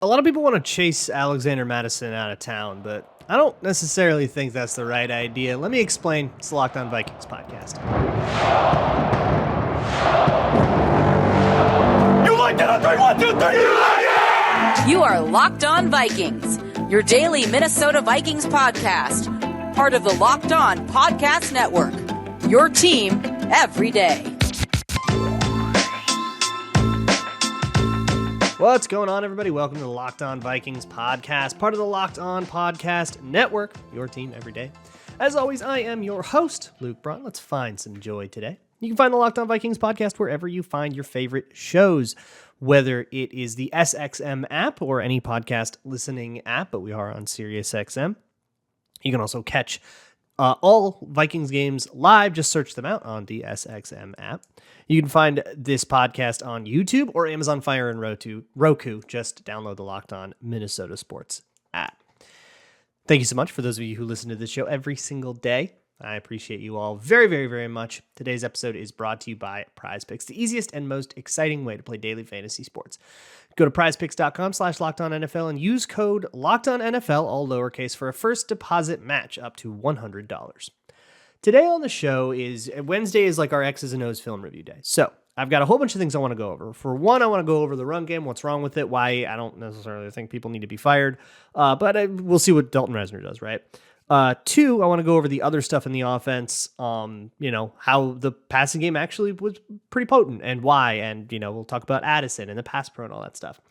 A lot of people want to chase Alexander Mattison out of town, but I don't necessarily think that's the right idea. Let me explain. It's the Locked On Vikings podcast. You like that? 3, 1, 2, 3. You like it? You are Locked On Vikings, your daily Minnesota Vikings podcast, part of the Locked On Podcast Network. Your team every day. What's going on, everybody? Welcome to the Locked On Vikings podcast, part of the Locked On Podcast Network, your team every day. As always, I am your host, Luke Braun. Let's find some joy today. You can find the Locked On Vikings podcast wherever you find your favorite shows, whether it is the SXM app or any podcast listening app, but we are on SiriusXM. You can also catch all Vikings games live. Just search them out on the SXM app. You can find this podcast on YouTube or Amazon Fire and Roku. Just download the Locked On Minnesota Sports app. Thank you so much for those of you who listen to this show every single day. I appreciate you all very, very, very much. Today's episode is brought to you by PrizePicks, the easiest and most exciting way to play daily fantasy sports. Go to prizepicks.com/LockedOnNFL and use code LockedOnNFL, all lowercase, for a first deposit match up to $100. Today on the show is Wednesday is like our X's and O's film review day. So I've got a whole bunch of things I want to go over. For one, I want to go over the run game, what's wrong with it, why I don't necessarily think people need to be fired, but we'll see what Dalton Risner does, right? Two, I want to go over the other stuff in the offense, how the passing game actually was pretty potent and why, and, we'll talk about Addison and the pass pro and all that stuff.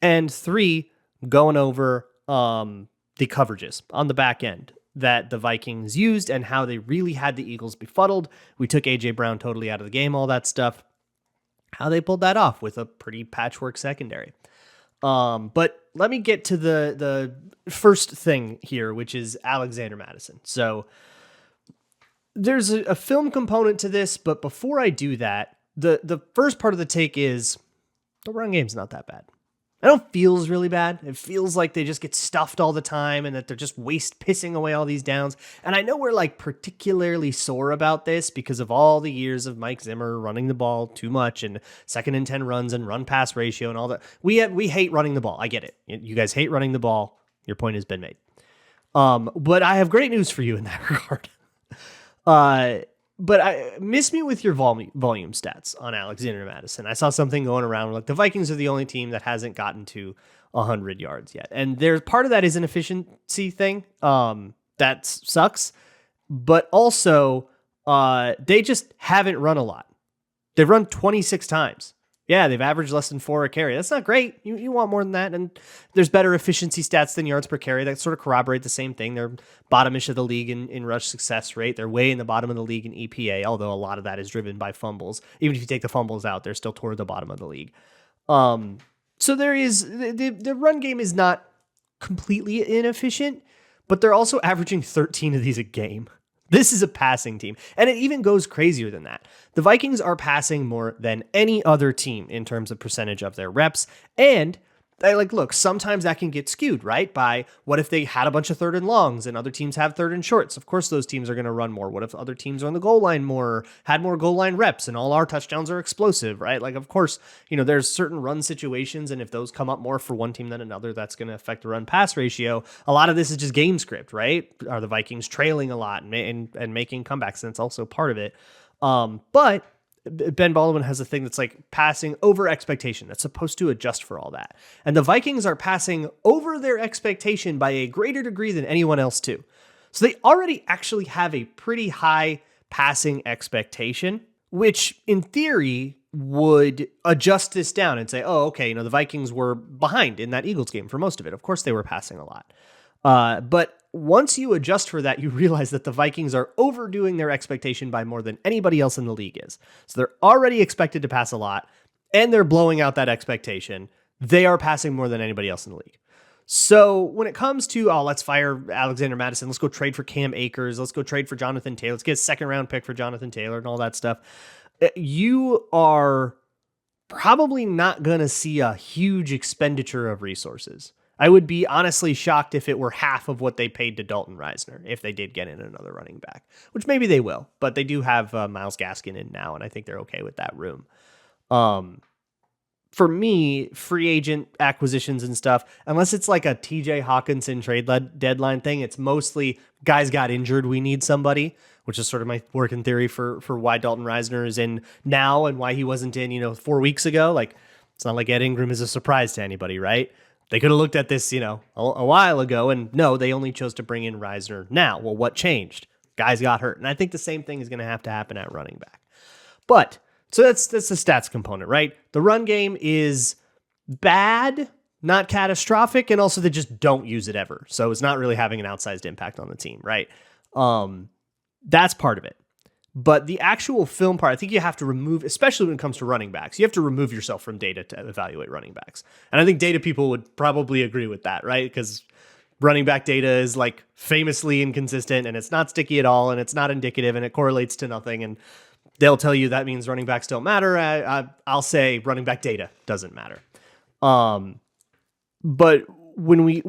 And three, going over the coverages on the back end that the Vikings used and how they really had the Eagles befuddled. We took A.J. Brown totally out of the game, all that stuff. How they pulled that off with a pretty patchwork secondary. But let me get to the first thing here, which is Alexander Mattison. So there's a film component to this, but before I do that, the first part of the take is the run game's not that bad. I don't feels really bad. It feels like they just get stuffed all the time and that they're just pissing away all these downs. And I know we're particularly sore about this because of all the years of Mike Zimmer running the ball too much and 2nd and 10 runs and run pass ratio and all that. We hate running the ball. I get it. You guys hate running the ball. Your point has been made. But I have great news for you in that regard. But miss me with your volume stats on Alexander Mattison. I saw something going around like the Vikings are the only team that hasn't gotten to 100 yards yet. And there's part of that is an efficiency thing. That sucks. But also, they just haven't run a lot. They've run 26 times. Yeah, they've averaged less than 4 a carry. That's not great. You want more than that. And there's better efficiency stats than yards per carry that sort of corroborate the same thing. They're bottomish of the league in rush success rate. They're way in the bottom of the league in EPA, although a lot of that is driven by fumbles. Even if you take the fumbles out, they're still toward the bottom of the league. So there is the run game is not completely inefficient, but they're also averaging 13 of these a game. This is a passing team, and it even goes crazier than that. The Vikings are passing more than any other team in terms of percentage of their reps, and look, sometimes that can get skewed, right? By what if they had a bunch of 3rd and longs and other teams have 3rd and shorts? Of course, those teams are going to run more. What if other teams are on the goal line more, had more goal line reps, and all our touchdowns are explosive, right? Of course, there's certain run situations, and if those come up more for one team than another, that's going to affect the run pass ratio. A lot of this is just game script, right? Are the Vikings trailing a lot and making comebacks? And it's also part of it. But Ben Baldwin has a thing that's passing over expectation. That's supposed to adjust for all that. And the Vikings are passing over their expectation by a greater degree than anyone else too. So they already actually have a pretty high passing expectation, which in theory would adjust this down and say, oh, okay, the Vikings were behind in that Eagles game for most of it. Of course they were passing a lot. But once you adjust for that, you realize that the Vikings are overdoing their expectation by more than anybody else in the league is. So they're already expected to pass a lot, and they're blowing out that expectation. They are passing more than anybody else in the league. So when it comes to, let's fire Alexander Mattison, let's go trade for Cam Akers, let's go trade for Jonathan Taylor, let's get a 2nd-round pick for Jonathan Taylor and all that stuff, you are probably not going to see a huge expenditure of resources. I would be honestly shocked if it were half of what they paid to Dalton Risner if they did get in another running back, which maybe they will, but they do have Myles Gaskin in now, and I think they're okay with that room. for me, free agent acquisitions and stuff, unless it's like a TJ Hawkinson trade deadline thing, it's mostly guys got injured, we need somebody, which is sort of my working theory for why Dalton Reisner is in now and why he wasn't in, 4 weeks ago. Like, it's not like Ed Ingram is a surprise to anybody, right? They could have looked at this, a while ago, and no, they only chose to bring in Reisner now. Well, what changed? Guys got hurt. And I think the same thing is going to have to happen at running back. But so that's the stats component, right? The run game is bad, not catastrophic, and also they just don't use it ever. So it's not really having an outsized impact on the team, right? That's part of it. But the actual film part, I think you have to remove, especially when it comes to running backs, you have to remove yourself from data to evaluate running backs. And I think data people would probably agree with that, right? Because running back data is like famously inconsistent and it's not sticky at all and it's not indicative and it correlates to nothing. And they'll tell you that means running backs don't matter. I'll say running back data doesn't matter. But when we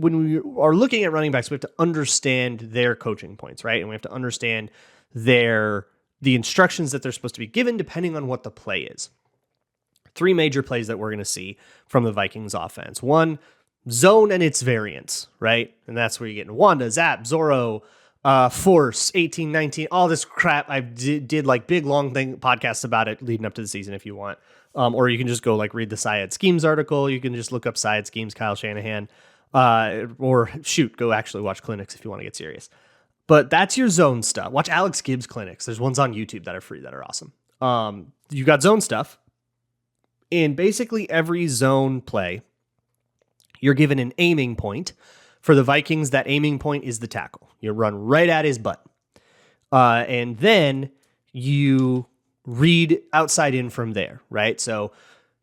are looking at running backs, we have to understand their coaching points, right? And we have to understand the instructions that they're supposed to be given depending on what the play is. 3 major plays that we're going to see from the Vikings offense. 1, zone and its variants, right? And that's where you get Wanda, Zap, Zorro, Force, 18, 19, all this crap. I did like big long podcasts about it leading up to the season if you want. Or you can just go like read the Syed Schemes article. You can just look up Syed Schemes, Kyle Shanahan, or go actually watch clinics if you want to get serious. But that's your zone stuff. Watch Alex Gibbs clinics. There's ones on YouTube that are free that are awesome. You got zone stuff. In basically every zone play, you're given an aiming point. For the Vikings, that aiming point is the tackle. You run right at his butt. And then you read outside in from there, right? So,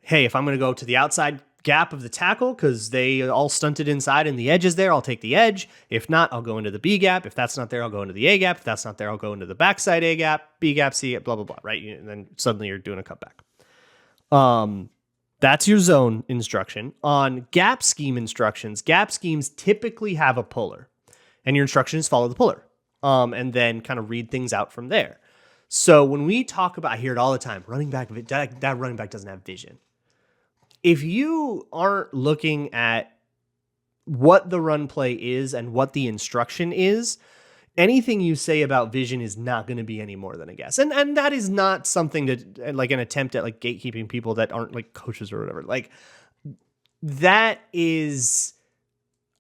hey, if I'm going to go to the outside gap of the tackle because they all stunted inside and the edge is there, I'll take the edge. If not, I'll go into the B gap. If that's not there, I'll go into the A gap. If that's not there, I'll go into the backside A gap, B gap, C gap, blah, blah, blah, right? And then suddenly you're doing a cutback. That's your zone instruction. On gap scheme instructions, gap schemes typically have a puller, and your instruction is follow the puller, and then kind of read things out from there. So when we talk about, I hear it all the time, running back, that running back doesn't have vision. If you aren't looking at what the run play is and what the instruction is, anything you say about vision is not going to be any more than a guess. And that is not something to like an attempt at like gatekeeping people that aren't like coaches or whatever. Like that is,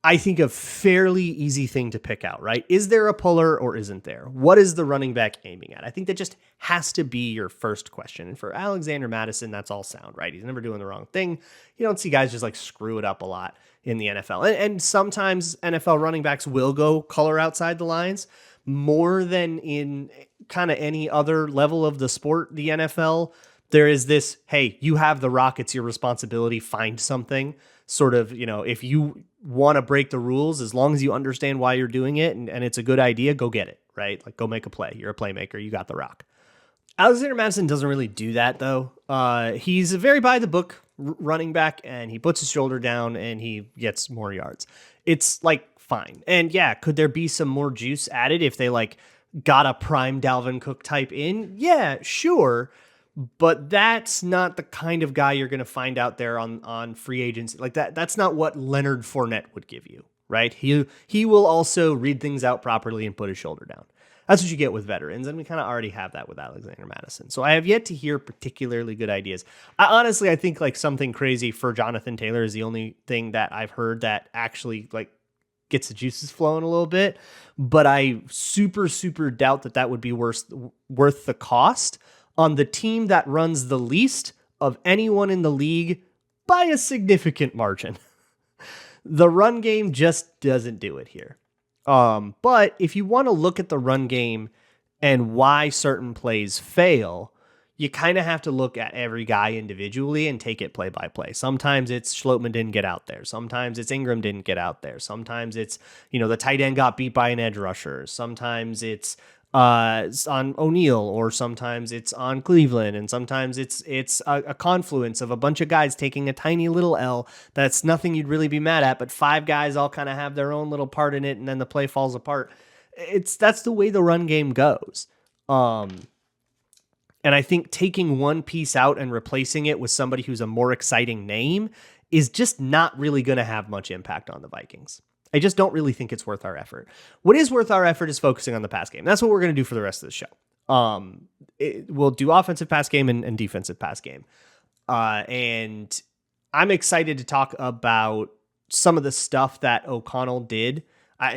I think, a fairly easy thing to pick out, right? Is there a puller or isn't there? What is the running back aiming at? I think that just has to be your first question. And for Alexander Mattison, that's all sound, right? He's never doing the wrong thing. You don't see guys just like screw it up a lot in the NFL. And sometimes NFL running backs will go color outside the lines more than in kind of any other level of the sport, the NFL. There is this, hey, you have the rock, it's your responsibility, find something. Sort of, if you want to break the rules, as long as you understand why you're doing it and it's a good idea, go get it, right? Like go make a play. You're a playmaker. You got the rock. Alexander Mattison doesn't really do that though. He's a very by the book running back and he puts his shoulder down and he gets more yards. It's like fine. And yeah, could there be some more juice added if they like got a prime Dalvin Cook type in? Yeah, sure. But that's not the kind of guy you're going to find out there on free agency. Like that's not what Leonard Fournette would give you, right? He will also read things out properly and put his shoulder down. That's what you get with veterans, and we kind of already have that with Alexander Mattison. So I have yet to hear particularly good ideas. I think like something crazy for Jonathan Taylor is the only thing that I've heard that actually like gets the juices flowing a little bit. But I super, super doubt that would be worth the cost on the team that runs the least of anyone in the league by a significant margin. The run game just doesn't do it here. But if you want to look at the run game and why certain plays fail, you kind of have to look at every guy individually and take it play by play. Sometimes it's Schlotman didn't get out there. Sometimes it's Ingram didn't get out there. Sometimes it's, the tight end got beat by an edge rusher. Sometimes it's on O'Neal, or sometimes it's on Cleveland, and sometimes it's a confluence of a bunch of guys taking a tiny little L that's nothing you'd really be mad at, but 5 guys all kind of have their own little part in it, and then the play falls apart. That's the way the run game goes. And And I think taking one piece out and replacing it with somebody who's a more exciting name is just not really going to have much impact on the Vikings. I just don't really think it's worth our effort. What is worth our effort is focusing on the pass game. That's what we're going to do for the rest of the show. We'll do offensive pass game and defensive pass game. And I'm excited to talk about some of the stuff that O'Connell did.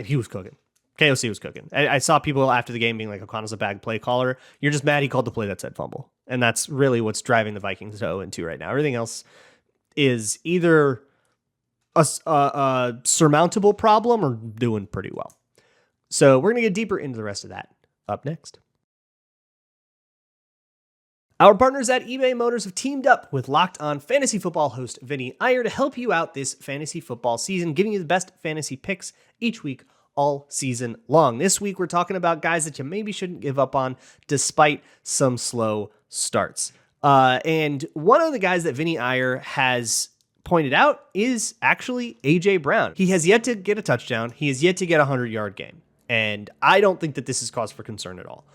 He was cooking. KOC was cooking. I saw people after the game being like, O'Connell's a bad play caller. You're just mad he called the play that said fumble. And that's really what's driving the Vikings to 0-2 right now. Everything else is either a surmountable problem or doing pretty well. So we're going to get deeper into the rest of that up next. Our partners at eBay Motors have teamed up with Locked On Fantasy Football host Vinny Iyer to help you out this fantasy football season, giving you the best fantasy picks each week all season long. This week, we're talking about guys that you maybe shouldn't give up on despite some slow starts. And one of the guys that Vinny Iyer has pointed out is actually A.J. Brown. He has yet to get a touchdown. He has yet to get a 100-yard game. And I don't think that this is cause for concern at all.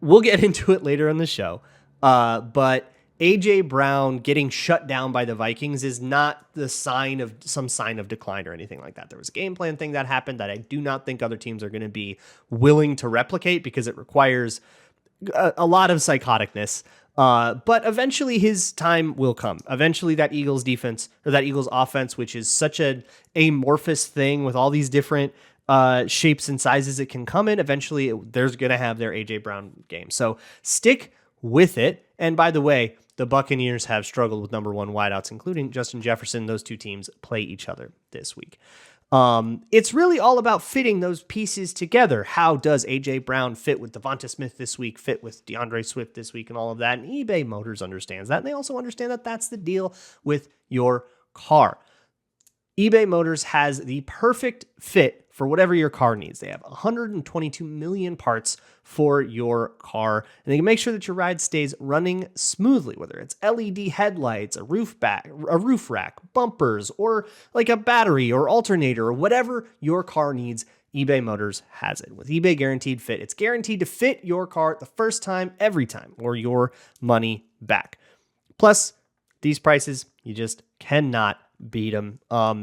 We'll get into it later in the show. But A.J. Brown getting shut down by the Vikings is not the sign of decline or anything like that. There was a game plan thing that happened that I do not think other teams are going to be willing to replicate because it requires a lot of psychoticness. But eventually his time will come. Eventually that Eagles defense or that Eagles offense, which is such an amorphous thing with all these different shapes and sizes it can come in, eventually there's going to have their A.J. Brown game. So stick with it. And by the way, the Buccaneers have struggled with number one wideouts, including Justin Jefferson. Those two teams play each other this week. It's really all about fitting those pieces together. How does A.J. Brown fit with Devonta Smith this week, fit with DeAndre Swift this week, and all of that? And eBay Motors understands that. And they also understand that that's the deal with your car. eBay Motors has the perfect fit for whatever your car needs. They have 122 million parts for your car, and they can make sure that your ride stays running smoothly, whether it's LED headlights, a roof rack, bumpers, or like a battery or alternator or whatever your car needs. eBay Motors has it. With eBay Guaranteed Fit, it's guaranteed to fit your car the first time, every time, or your money back. Plus, these prices, you just cannot beat them.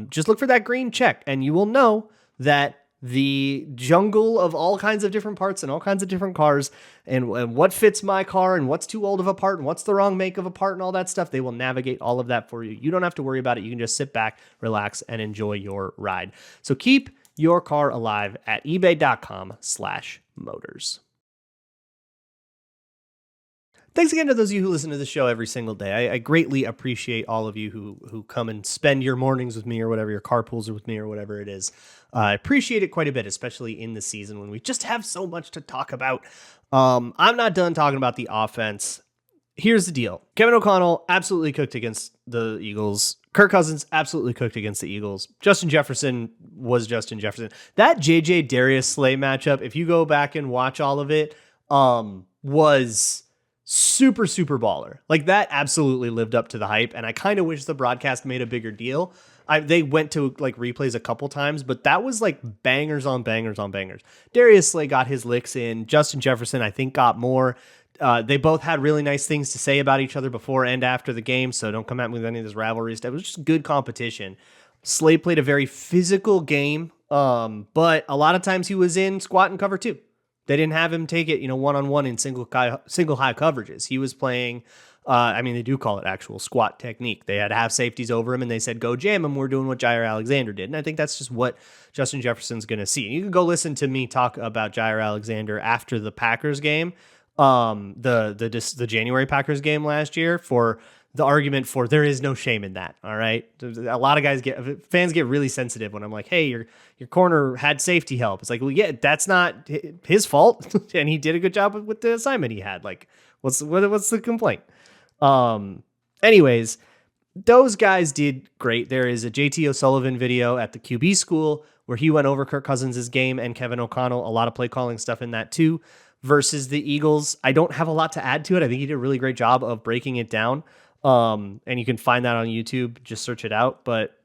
Just look for that green check and you will know that the jungle of all kinds of different parts and all kinds of different cars and what fits my car and what's too old of a part and what's the wrong make of a part and all that stuff, they will navigate all of that for you. You don't have to worry about it. You can just sit back, relax, and enjoy your ride. So keep your car alive at ebay.com/motors. Thanks again to those of you who listen to the show every single day. I greatly appreciate all of you who come and spend your mornings with me or whatever, your carpools are with me or whatever it is. I appreciate it quite a bit, especially in the season when we just have so much to talk about. I'm not done talking about the offense. Here's the deal. Kevin O'Connell absolutely cooked against the Eagles. Kirk Cousins absolutely cooked against the Eagles. Justin Jefferson was Justin Jefferson. That JJ Darius Slay matchup, if you go back and watch all of it, was super baller. Like that absolutely lived up to the hype. And I kind of wish the broadcast made a bigger deal. They went to like replays a couple times, but that was like bangers on bangers on bangers. Darius Slay got his licks in. Justin Jefferson, I think, got more. They both had really nice things to say about each other before and after the game. So don't come at me with any of this rivalry stuff. It was just good competition. Slay played a very physical game. But a lot of times he was in squat and cover too. They didn't have him take it, one-on-one in single high coverages. He was playing, they do call it actual squat technique. They had to have safeties over him, and they said, go jam him. We're doing what Jair Alexander did. And I think that's just what Justin Jefferson's going to see. And you can go listen to me talk about Jair Alexander after the Packers game, the January Packers game last year, for the argument for there is no shame in that. All right. A lot of fans get really sensitive when I'm like, hey, your corner had safety help. It's like, well, yeah, that's not his fault. And he did a good job with the assignment he had. Like, what's the complaint? Anyways, those guys did great. There is a JT O'Sullivan video at the QB school where he went over Kirk Cousins' game and Kevin O'Connell, a lot of play calling stuff in that too, versus the Eagles. I don't have a lot to add to it. I think he did a really great job of breaking it down. And you can find that on YouTube, just search it out. But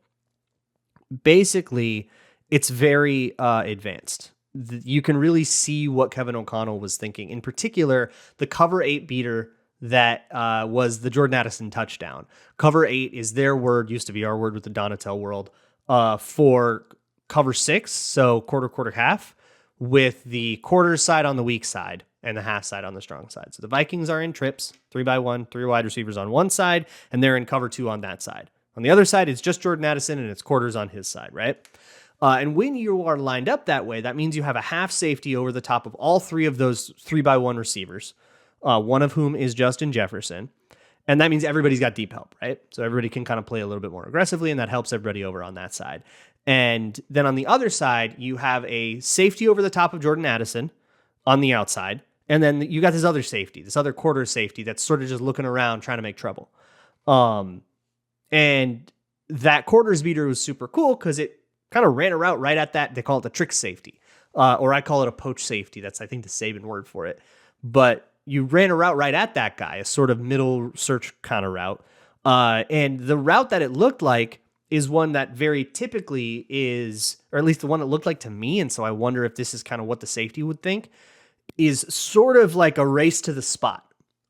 basically it's very advanced. You can really see what Kevin O'Connell was thinking. In particular, the cover 8 beater that was the Jordan Addison touchdown. Cover 8 is their word, used to be our word with the Donatel world, for cover 6, so quarter, half, with the quarter side on the weak side and the half side on the strong side. So the Vikings are in trips, 3x1, 3 wide receivers on one side, and they're in cover 2 on that side. On the other side, it's just Jordan Addison, and it's quarters on his side, right? And when you are lined up that way, that means you have a half safety over the top of all 3 of those 3x1 receivers, one of whom is Justin Jefferson. And that means everybody's got deep help, right? So everybody can kind of play a little bit more aggressively, and that helps everybody over on that side. And then on the other side, you have a safety over the top of Jordan Addison on the outside. And then you got this other safety, this other quarter safety that's sort of just looking around trying to make trouble. And that quarters beater was super cool because it kind of ran a route right at that. They call it the trick safety, or I call it a poach safety. That's, I think, the Saban word for it. But you ran a route right at that guy, a sort of middle search kind of route. And the route that it looked like is one that very typically is, or at least the one it looked like to me, and so I wonder if this is kind of what the safety would think, is sort of like a race to the spot.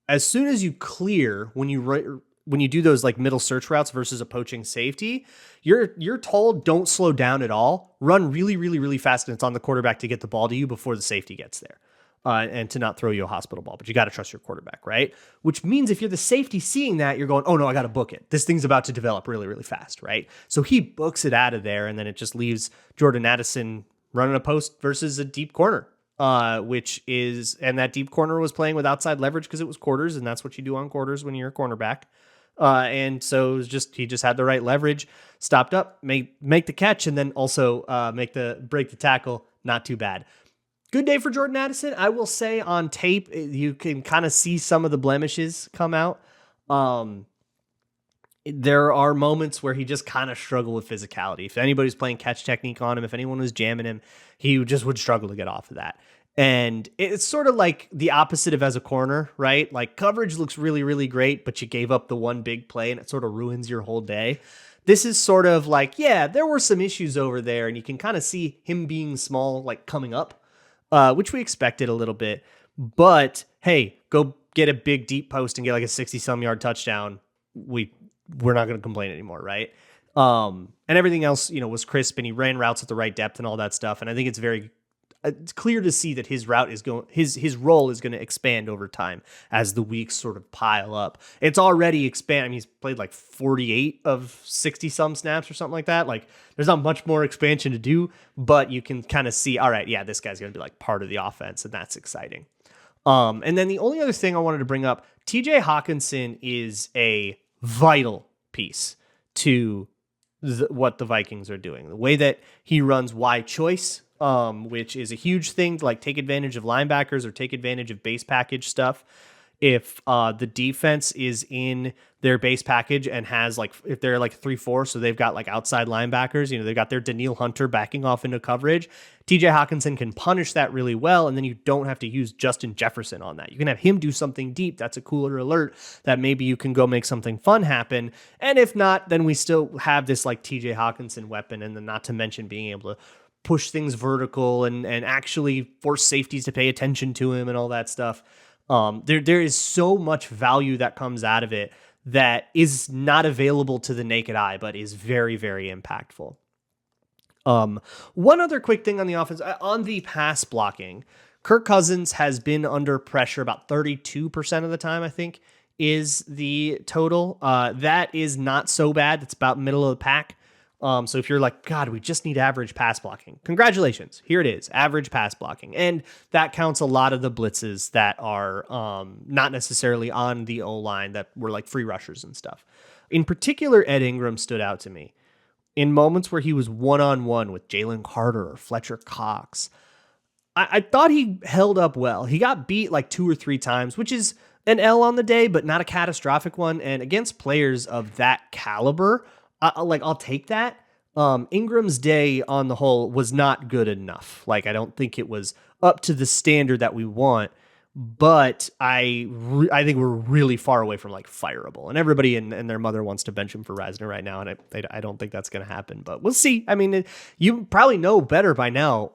As soon as you clear, when you do those like middle search routes versus a poaching safety, you're told don't slow down at all, run really, really, really fast, and it's on the quarterback to get the ball to you before the safety gets there. And to not throw you a hospital ball, but you got to trust your quarterback, right? Which means if you're the safety seeing that, you're going, oh no, I got to book it. This thing's about to develop really, really fast, right? So he books it out of there, and then it just leaves Jordan Addison running a post versus a deep corner, and that deep corner was playing with outside leverage because it was quarters, and that's what you do on quarters when you're a cornerback. And so it was he just had the right leverage, stopped up, make the catch, and then also break the tackle. Not too bad. Good day for Jordan Addison. I will say on tape, you can kind of see some of the blemishes come out. There are moments where he just kind of struggled with physicality. If anybody's playing catch technique on him, if anyone was jamming him, he just would struggle to get off of that. And it's sort of like the opposite of as a corner, right? Like coverage looks really, really great, but you gave up the one big play and it sort of ruins your whole day. This is sort of like, yeah, there were some issues over there, and you can kind of see him being small, like coming up. Which we expected a little bit, but hey, go get a big deep post and get like a 60-some yard touchdown. We're not going to complain anymore, right? And everything else, was crisp, and he ran routes at the right depth and all that stuff. And I think it's clear to see that his route is his role is going to expand over time as the weeks sort of pile up. It's already expanded. I mean, he's played like 48 of 60-some snaps or something like that. Like, there's not much more expansion to do, but you can kind of see, all right, yeah, this guy's going to be like part of the offense, and that's exciting. And then the only other thing I wanted to bring up, TJ Hawkinson is a vital piece to what the Vikings are doing. The way that he runs wide choice, which is a huge thing to like take advantage of linebackers or take advantage of base package stuff. If the defense is in their base package and has if they're like 3-4, so they've got like outside linebackers, they've got their Daniil Hunter backing off into coverage. TJ Hawkinson can punish that really well, and then you don't have to use Justin Jefferson on that. You can have him do something deep. That's a cooler alert that maybe you can go make something fun happen. And if not, then we still have this like TJ Hawkinson weapon, and then not to mention being able to push things vertical and actually force safeties to pay attention to him and all that stuff. There is so much value that comes out of it that is not available to the naked eye, but is very, very impactful. One other quick thing on the offense, on the pass blocking, Kirk Cousins has been under pressure about 32% of the time, I think, is the total. That is not so bad. It's about middle of the pack. So if you're like, God, we just need average pass blocking, congratulations. Here it is, average pass blocking. And that counts a lot of the blitzes that are not necessarily on the O-line that were like free rushers and stuff. In particular, Ed Ingram stood out to me in moments where he was one-on-one with Jalen Carter or Fletcher Cox. I thought he held up well. He got beat like 2 or 3 times, which is an L on the day, but not a catastrophic one. And against players of that caliber, I'll take that. Ingram's day on the whole was not good enough. I don't think it was up to the standard that we want, but I think we're really far away from like fireable, and everybody and their mother wants to bench him for Reisner right now, and I don't think that's going to happen, but we'll see. I mean, you probably know better by now.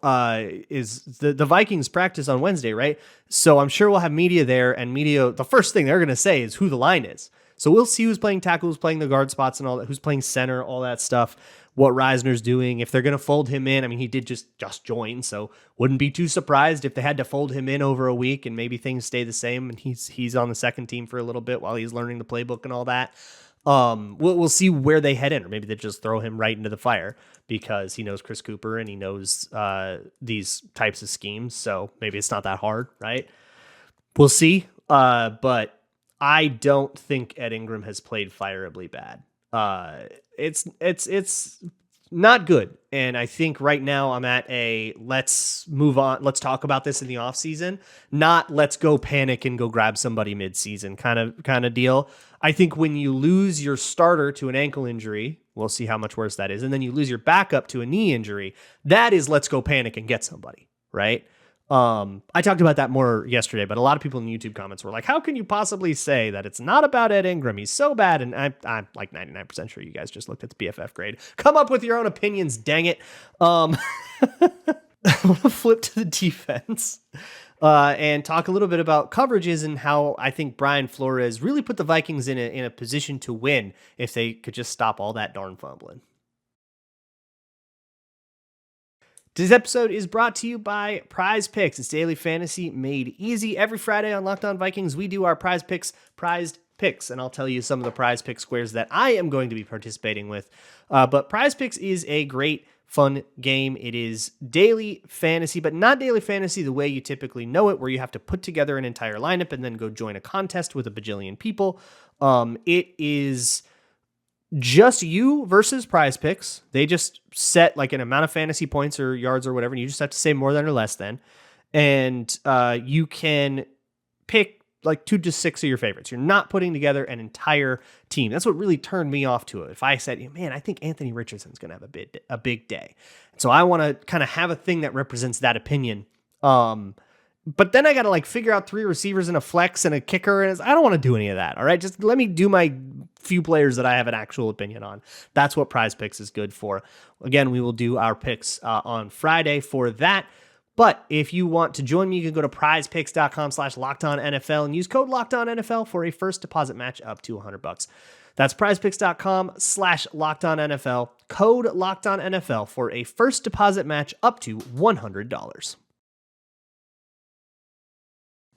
Is the Vikings practice on Wednesday, right? So I'm sure we'll have media there, and media, the first thing they're going to say is who the line is. So we'll see who's playing tackle, who's playing the guard spots and all that, who's playing center, all that stuff, what Reisner's doing, if they're going to fold him in. I mean, he did just join, so wouldn't be too surprised if they had to fold him in over a week and maybe things stay the same and he's on the second team for a little bit while he's learning the playbook and all that. We'll see where they head in, or maybe they just throw him right into the fire because he knows Chris Cooper and he knows these types of schemes, so maybe it's not that hard, right? We'll see, but I don't think Ed Ingram has played fireably bad. It's not good. And I think right now I'm at a let's move on. Let's talk about this in the offseason, not let's go panic and go grab somebody mid-season kind of deal. I think when you lose your starter to an ankle injury, we'll see how much worse that is. And then you lose your backup to a knee injury. That is let's go panic and get somebody, right? I talked about that more yesterday, but a lot of people in the YouTube comments were like, how can you possibly say that it's not about Ed Ingram? He's so bad. And I'm like 99% sure you guys just looked at the BFF grade. Come up with your own opinions, dang it. I want to flip to the defense and talk a little bit about coverages and how I think Brian Flores really put the Vikings in a position to win if they could just stop all that darn fumbling. Today's episode is brought to you by PrizePicks. It's daily fantasy made easy. Every Friday on Locked On Vikings, we do our PrizePicks prized picks, and I'll tell you some of the PrizePicks squares that I am going to be participating with. But PrizePicks is a great, fun game. It is daily fantasy, but not daily fantasy the way you typically know it, where you have to put together an entire lineup and then go join a contest with a bajillion people. It is just you versus PrizePicks. They just set like an amount of fantasy points or yards or whatever, and you just have to say more than or less than. And you can pick like 2 to 6 of your favorites. You're not putting together an entire team. That's what really turned me off to it. If I said, man, I think Anthony Richardson's going to have a big day. So I want to kind of have a thing that represents that opinion. But then I got to like figure out 3 receivers and a flex and a kicker. And I don't want to do any of that. All right. Just let me do my few players that I have an actual opinion on. That's what PrizePicks is good for. Again, we will do our picks on Friday for that. But if you want to join me, you can go to prizepicks.com/LockedOnNFL and use code LockedOnNFL for a first deposit match up to $100. That's prizepicks.com/LockedOnNFL, code LockedOnNFL for a first deposit match up to $100.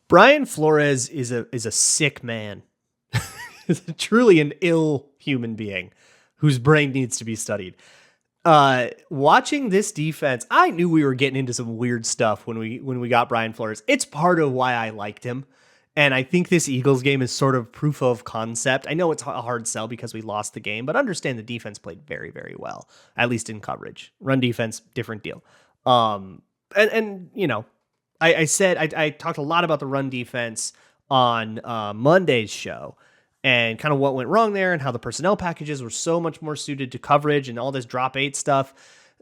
Brian Flores is a sick man. Is truly an ill human being whose brain needs to be studied. Watching this defense, I knew we were getting into some weird stuff when we got Brian Flores. It's part of why I liked him. And I think this Eagles game is sort of proof of concept. I know it's a hard sell because we lost the game, but understand the defense played very, very well, at least in coverage. Run defense, different deal. And you know, I said I talked a lot about the run defense on Monday's show and kind of what went wrong there and how the personnel packages were so much more suited to coverage and all this drop 8 stuff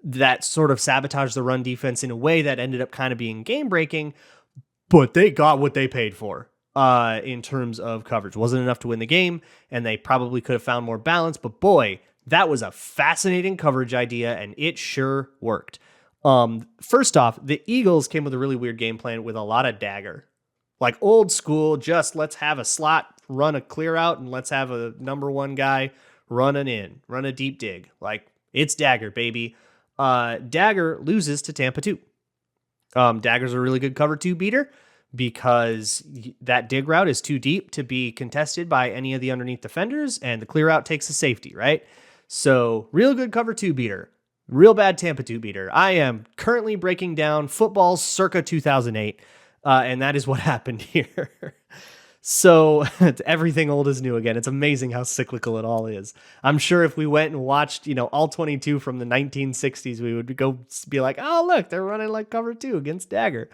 that sort of sabotaged the run defense in a way that ended up kind of being game breaking, but they got what they paid for in terms of coverage. Wasn't enough to win the game, and they probably could have found more balance, but boy, that was a fascinating coverage idea, and it sure worked. First off, the Eagles came with a really weird game plan with a lot of dagger. Like old school, just let's have a slot run a clear out and let's have a number 1 guy run a deep dig. Like it's dagger, baby. Dagger loses to Tampa 2. Dagger's a really good cover 2 beater because that dig route is too deep to be contested by any of the underneath defenders, and the clear out takes a safety, right? So real good cover 2 beater. Real bad Tampa 2 beater. I am currently breaking down football circa 2008, and that is what happened here. So everything old is new again. It's amazing how cyclical it all is. I'm sure if we went and watched, all 22 from the 1960s, we would go be like, oh, look, they're running like cover 2 against Dagger.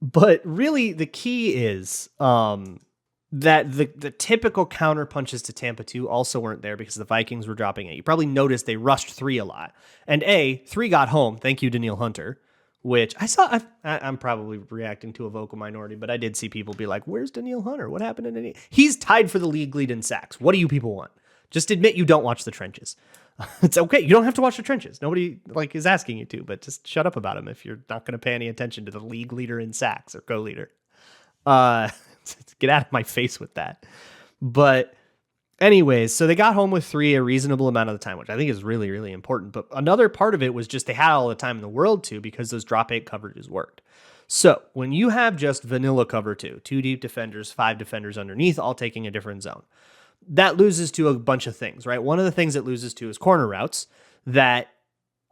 But really the key is that the typical counter punches to Tampa 2 also weren't there because the Vikings were dropping it. You probably noticed they rushed 3 a lot. And 3 got home. Thank you, Daniil Hunter. which I saw. I'm probably reacting to a vocal minority, but I did see people be like, where's Danielle Hunter? What happened to Danielle? He's tied for the league lead in sacks. What do you people want? Just admit you don't watch the trenches. It's okay. You don't have to watch the trenches. Nobody is asking you to, but just shut up about him if you're not going to pay any attention to the league leader in sacks or co-leader. Get out of my face with that. But anyways, so they got home with 3 a reasonable amount of the time, which I think is really, really important. But another part of it was just they had all the time in the world to, because those drop 8 coverages worked. So when you have just vanilla cover 2 deep defenders, 5 defenders underneath, all taking a different zone, that loses to a bunch of things, right? One of the things it loses to is corner routes that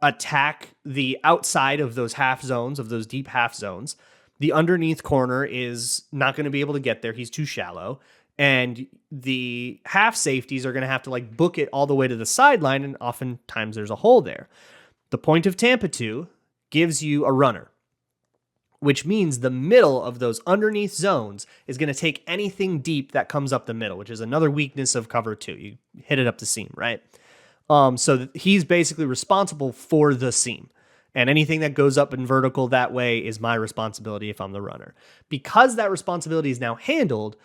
attack the outside of those half zones, of those deep half zones. The underneath corner is not going to be able to get there. He's too shallow. And the half safeties are going to have to book it all the way to the sideline, and oftentimes there's a hole there. The point of Tampa 2 gives you a runner, which means the middle of those underneath zones is going to take anything deep that comes up the middle, which is another weakness of cover 2. You hit it up the seam, right? So he's basically responsible for the seam. And anything that goes up in vertical that way is my responsibility if I'm the runner. Because that responsibility is now handled,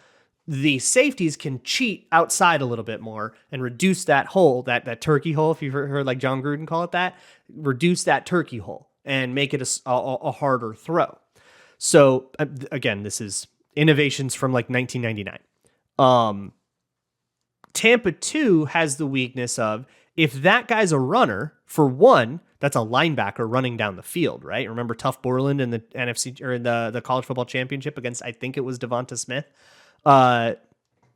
the safeties can cheat outside a little bit more and reduce that hole, that turkey hole, if you've heard John Gruden call it that, reduce that turkey hole and make it a harder throw. So again, this is innovations from 1999. Tampa 2 has the weakness of, if that guy's a runner, for one, that's a linebacker running down the field, right? Remember Tough Borland in the NFC or in the college football championship against, I think it was Devonta Smith.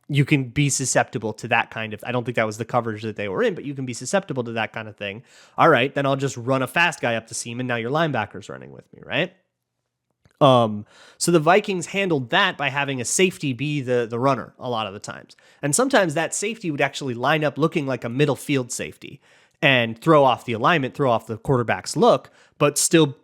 You can be susceptible to that kind of, I don't think that was the coverage that they were in, but you can be susceptible to that kind of thing. All right, then I'll just run a fast guy up the seam and now your linebacker's running with me, right? So the Vikings handled that by having a safety be the runner a lot of the times. And sometimes that safety would actually line up looking like a middle field safety and throw off the alignment, throw off the quarterback's look, but still,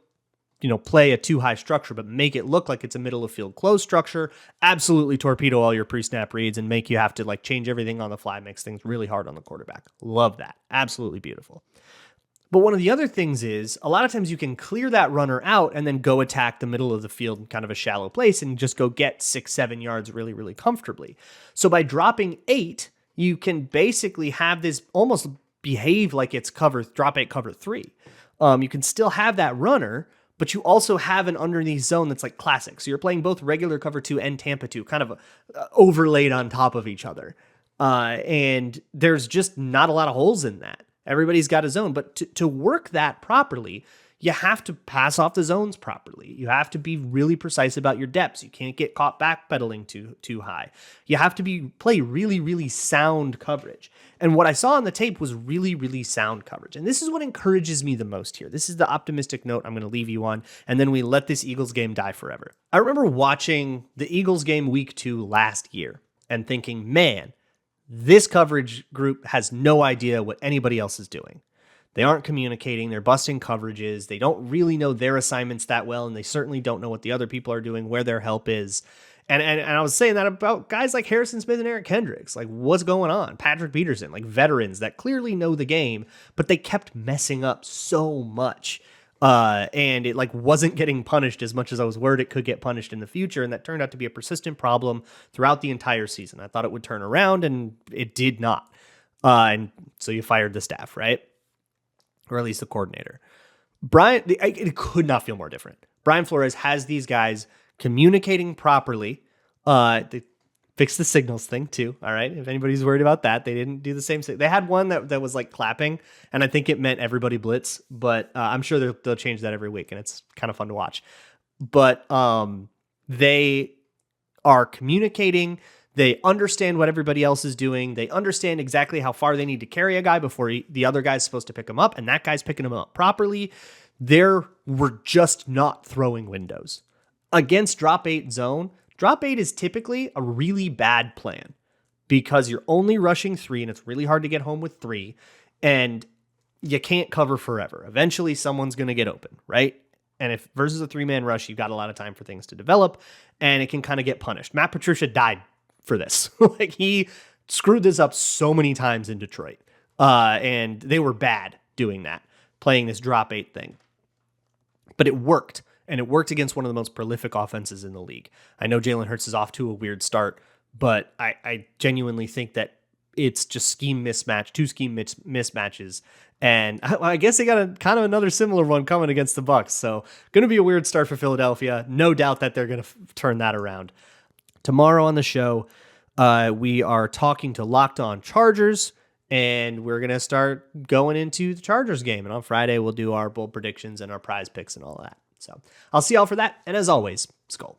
play a too high structure, but make it look like it's a middle of field closed structure. Absolutely torpedo all your pre-snap reads and make you have to change everything on the fly, makes things really hard on the quarterback. Love that. Absolutely beautiful. But one of the other things is, a lot of times you can clear that runner out and then go attack the middle of the field in kind of a shallow place and just go get 6-7 yards really, really comfortably. So by dropping 8, you can basically have this almost behave like it's drop 8 cover 3. You can still have that runner, but you also have an underneath zone that's classic. So you're playing both regular cover 2 and Tampa 2, kind of overlaid on top of each other. And there's just not a lot of holes in that. Everybody's got a zone, but to work that properly, you have to pass off the zones properly. You have to be really precise about your depths. You can't get caught backpedaling too high. You have to play really, really sound coverage. And what I saw on the tape was really, really sound coverage. And this is what encourages me the most here. This is the optimistic note I'm going to leave you on, and then we let this Eagles game die forever. I remember watching the Eagles game week 2 last year and thinking, man, this coverage group has no idea what anybody else is doing. They aren't communicating. They're busting coverages. They don't really know their assignments that well, and they certainly don't know what the other people are doing, where their help is. And I was saying that about guys like Harrison Smith and Eric Kendricks. What's going on? Patrick Peterson, veterans that clearly know the game, but they kept messing up so much. And it wasn't getting punished as much as I was worried it could get punished in the future. And that turned out to be a persistent problem throughout the entire season. I thought it would turn around, and it did not. And so you fired the staff, right? Or at least the coordinator. It could not feel more different. Brian Flores has these guys communicating properly. They fixed the signals thing too. All right. If anybody's worried about that, they didn't do the same thing. They had one that was clapping, and I think it meant everybody blitz, but I'm sure they'll change that every week, and it's kind of fun to watch. But they are communicating. They understand what everybody else is doing. They understand exactly how far they need to carry a guy before the other guy's supposed to pick him up, and that guy's picking him up properly. We're just not throwing windows. Against drop 8 zone, drop 8 is typically a really bad plan because you're only rushing 3, and it's really hard to get home with 3, and you can't cover forever. Eventually, someone's going to get open, right? And if versus a 3-man rush, you've got a lot of time for things to develop, and it can kind of get punished. Matt Patricia died for this. He screwed this up so many times in Detroit, and they were bad doing that, playing this drop 8 thing. but it worked. And it worked against one of the most prolific offenses in the league. I know Jalen Hurts is off to a weird start, but I genuinely think that it's just two scheme mismatches. And I guess they got a kind of another similar one coming against the Bucs. So going to be a weird start for Philadelphia. No doubt that they're going to turn that around. Tomorrow on the show, we are talking to Locked On Chargers, and we're going to start going into the Chargers game. And on Friday, we'll do our bold predictions and our prize picks and all that. So I'll see y'all for that. And as always, Skull.